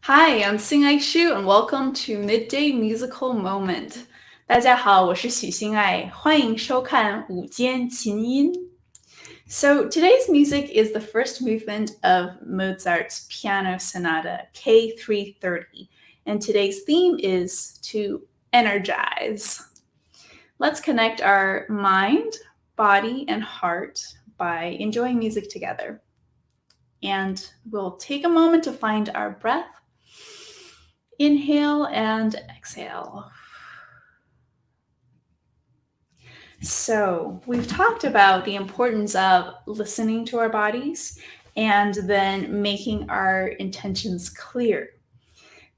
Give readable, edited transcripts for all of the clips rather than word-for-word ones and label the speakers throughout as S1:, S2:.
S1: Hi, I'm Hsing-ay Hsu, and welcome to Midday Musical Moment. 大家好，我是许兴爱，欢迎收看午间琴音。So today's music is the first movement of Mozart's piano sonata K.330, and today's theme is to energize. Let's connect our mind, body, and heart by enjoying music together. And we'll take a moment to find our breath. Inhale and exhale. So we've talked about the importance of listening to our bodies and then making our intentions clear.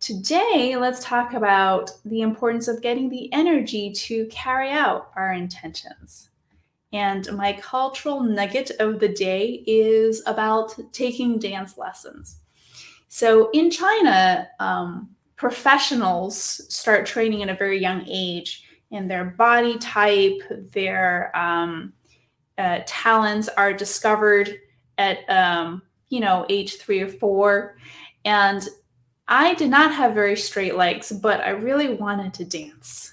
S1: Today, let's talk about the importance of getting the energy to carry out our intentions. And my cultural nugget of the day is about taking dance lessons. So in China, professionals start training at a very young age, and their body type, their talents are discovered at age 3 or 4. And I did not have very straight legs, but I really wanted to dance.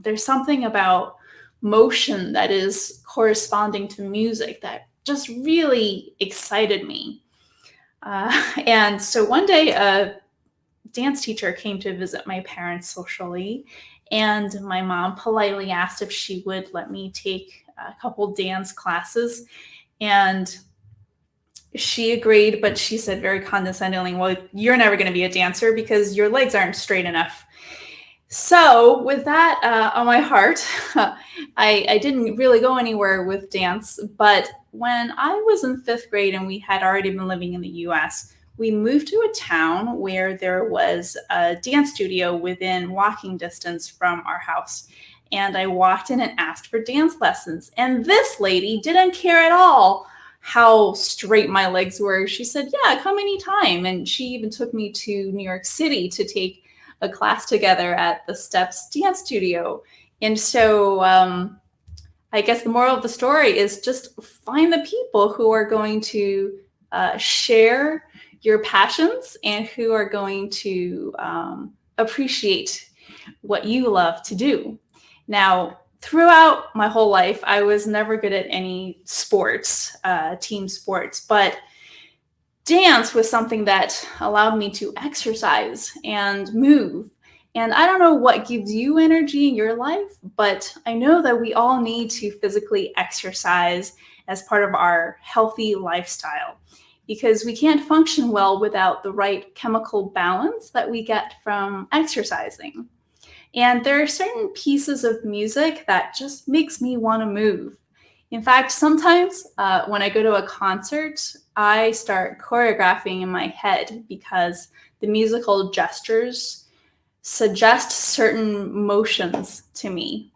S1: There's something about motion that is corresponding to music that just really excited me. And so one day, a dance teacher came to visit my parents socially, and my mom politely asked if she would let me take a couple dance classes, and she agreed, but she said very condescendingly, well, you're never going to be a dancer because your legs aren't straight enough. So with that on my heart, I didn't really go anywhere with dance, but when I was in 5th grade and we had already been living in the US, we moved to a town where there was a dance studio within walking distance from our house. And I walked in and asked for dance lessons. And this lady didn't care at all how straight my legs were. She said, yeah, come anytime. And she even took me to New York City to take a class together at the Steps Dance Studio. And so I guess the moral of the story is just find the people who are going to share your passions and who are going to appreciate what you love to do. Now, throughout my whole life, I was never good at any sports, team sports, but dance was something that allowed me to exercise and move. And I don't know what gives you energy in your life, but I know that we all need to physically exercise as part of our healthy lifestyle, because we can't function well without the right chemical balance that we get from exercising. And there are certain pieces of music that just makes me want to move. In fact, sometimes when I go to a concert, I start choreographing in my head because the musical gestures suggest certain motions to me.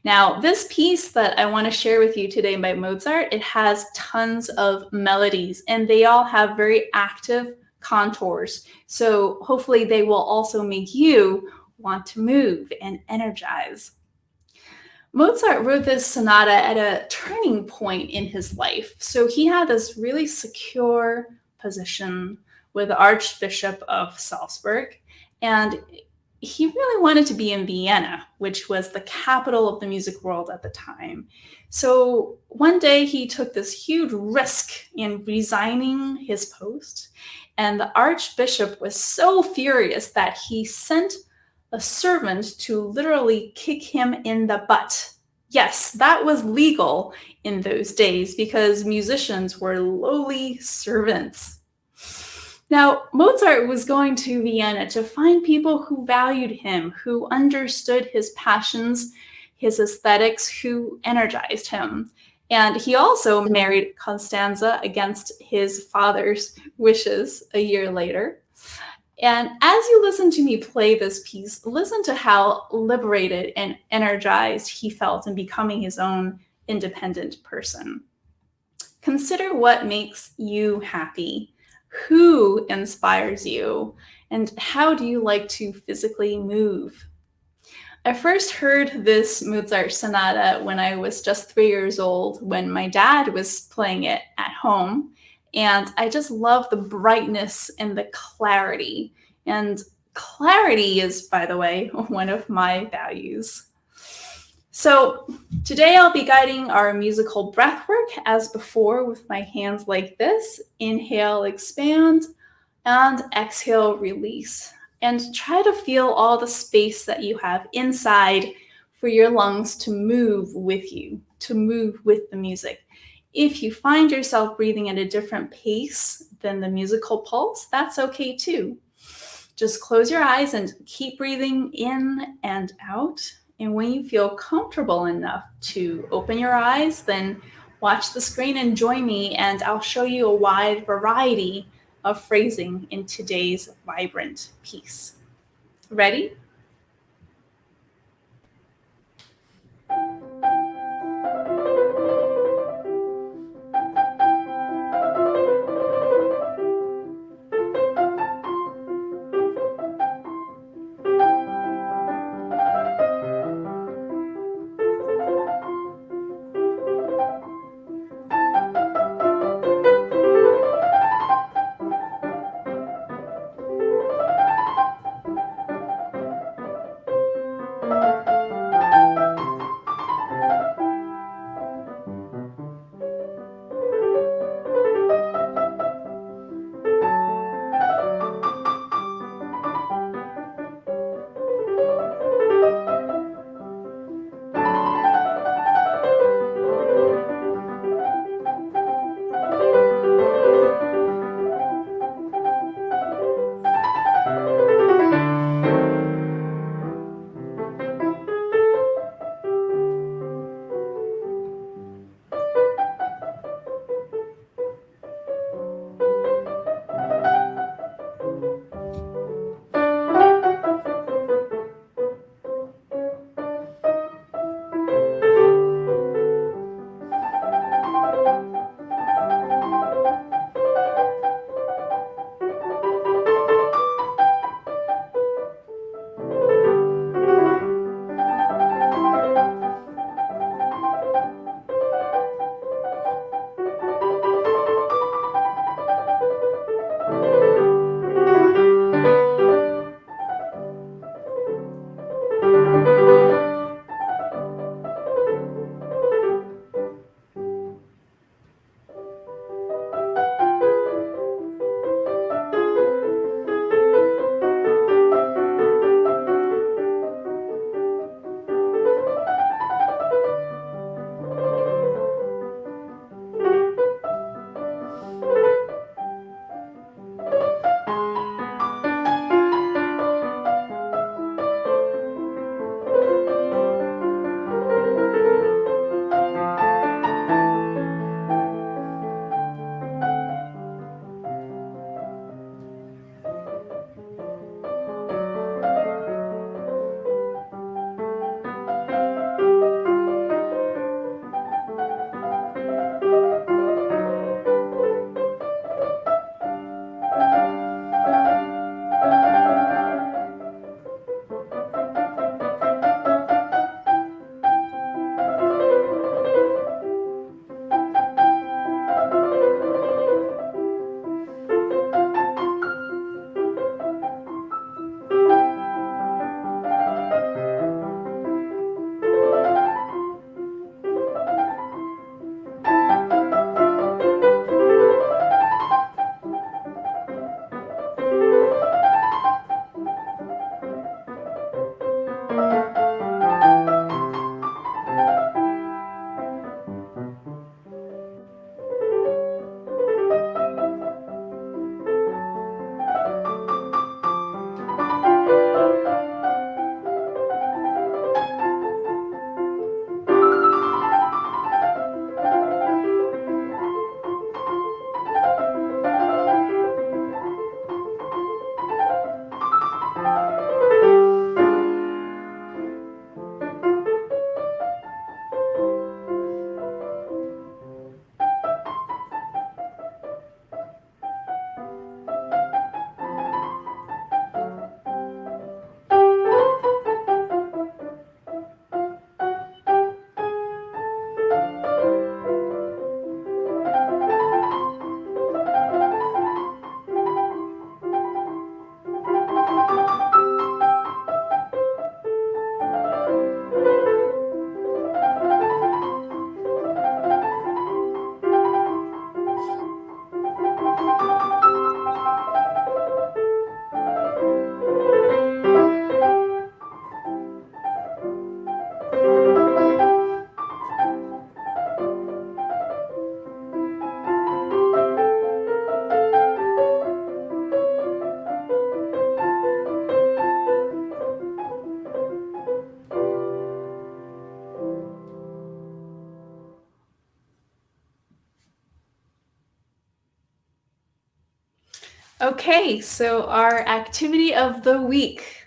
S1: Now, this piece that I want to share with you today by Mozart, it has tons of melodies, and they all have very active contours. So hopefully they will also make you want to move and energize. Mozart wrote this sonata at a turning point in his life. So he had this really secure position with the Archbishop of Salzburg, and he really wanted to be in Vienna, which was the capital of the music world at the time. So one day he took this huge risk in resigning his post, and the Archbishop was so furious that he sent a servant to literally kick him in the butt. Yes, that was legal in those days because musicians were lowly servants. Now, Mozart was going to Vienna to find people who valued him, who understood his passions, his aesthetics, who energized him. And he also married Constanza against his father's wishes a year later. And as you listen to me play this piece, listen to how liberated and energized he felt in becoming his own independent person. Consider what makes you happy. Who inspires you? And how do you like to physically move? I first heard this Mozart sonata when I was just 3 years old, when my dad was playing it at home. And I just love the brightness and the clarity. And clarity is, by the way, one of my values. So today I'll be guiding our musical breath work as before with my hands like this. Inhale, expand, and exhale, release. And try to feel all the space that you have inside for your lungs to move with you, to move with the music. If you find yourself breathing at a different pace than the musical pulse, that's okay too. Just close your eyes and keep breathing in and out. And when you feel comfortable enough to open your eyes, then watch the screen and join me, and I'll show you a wide variety of phrasing in today's vibrant piece. Ready? Okay, so our activity of the week.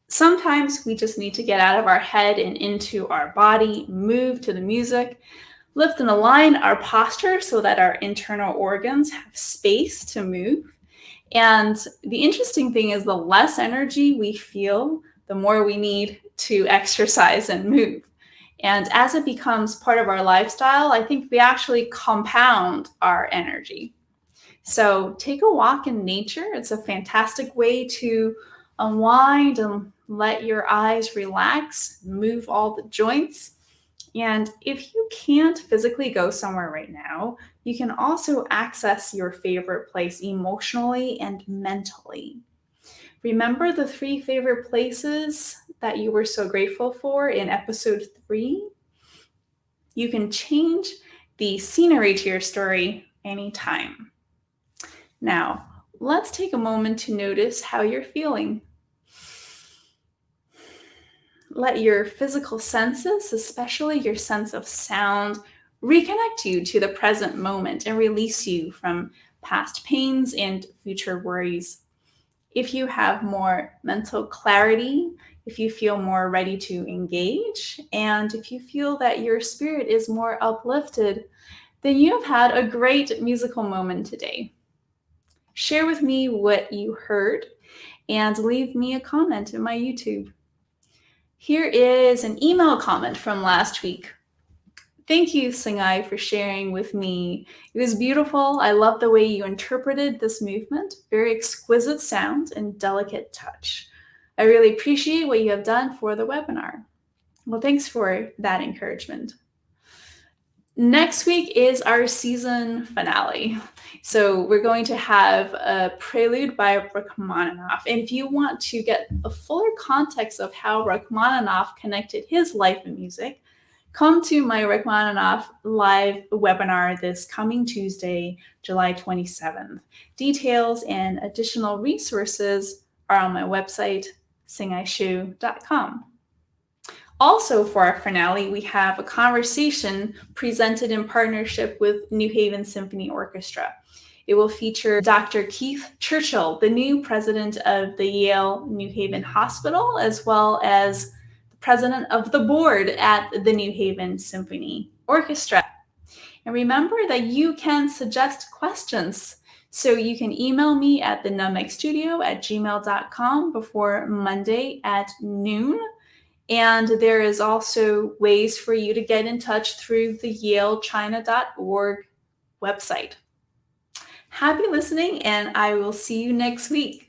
S1: Sometimes we just need to get out of our head and into our body, move to the music, lift and align our posture so that our internal organs have space to move. And the interesting thing is the less energy we feel, the more we need to exercise and move. And as it becomes part of our lifestyle, I think we actually compound our energy. So take a walk in nature. It's a fantastic way to unwind and let your eyes relax, move all the joints. And if you can't physically go somewhere right now, you can also access your favorite place emotionally and mentally. Remember the 3 favorite places that you were so grateful for in episode 3? You can change the scenery to your story anytime. Now, let's take a moment to notice how you're feeling. Let your physical senses, especially your sense of sound, reconnect you to the present moment and release you from past pains and future worries. If you have more mental clarity, if you feel more ready to engage, and if you feel that your spirit is more uplifted, then you have had a great musical moment today. Share with me what you heard and leave me a comment in my YouTube. Here is an email comment from last week. Thank you, Hsing-ay, for sharing with me. It was beautiful. I love the way you interpreted this movement. Very exquisite sound and delicate touch. I really appreciate what you have done for the webinar. Well, thanks for that encouragement. Next week is our season finale. So we're going to have a prelude by Rachmaninoff. And if you want to get a fuller context of how Rachmaninoff connected his life and music, come to my Rachmaninoff live webinar this coming Tuesday, July 27th. Details and additional resources are on my website, hsingayshu.com. Also, for our finale, we have a conversation presented in partnership with New Haven Symphony Orchestra. It will feature Dr. Keith Churchill, the new president of the Yale New Haven Hospital, as well as the president of the board at the New Haven Symphony Orchestra. And remember that you can suggest questions. So you can email me at thenumegstudio@gmail.com before Monday at noon. And there is also ways for you to get in touch through the Yale-China.org website. Happy listening, and I will see you next week.